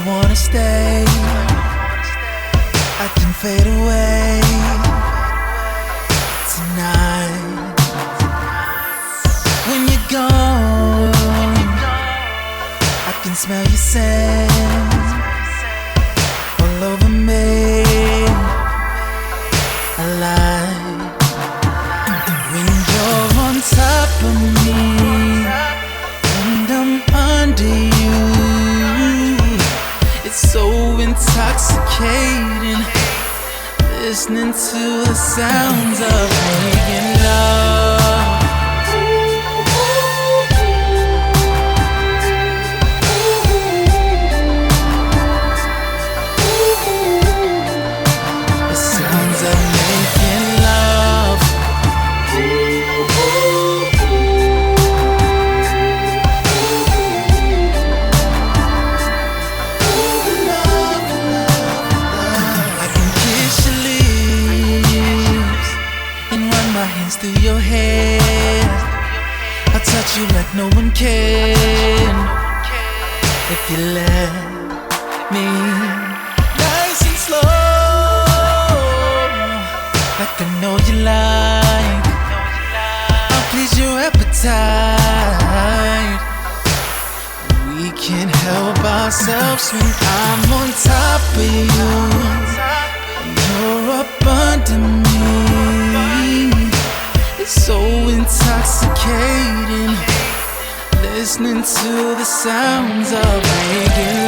wanna stay, I can fade away tonight. When you're gone, I can smell your scent all over me, alive. When you're on top of me and I'm under you, it's so intoxicating, listening to the sounds of making love. The sounds of making love. Through your hair, I'll touch you like no one can. If you let me, nice and slow, like I know you like. I'll please your appetite. We can't help ourselves when I'm on top of you, you're up under me. So intoxicating, listening to the sounds of making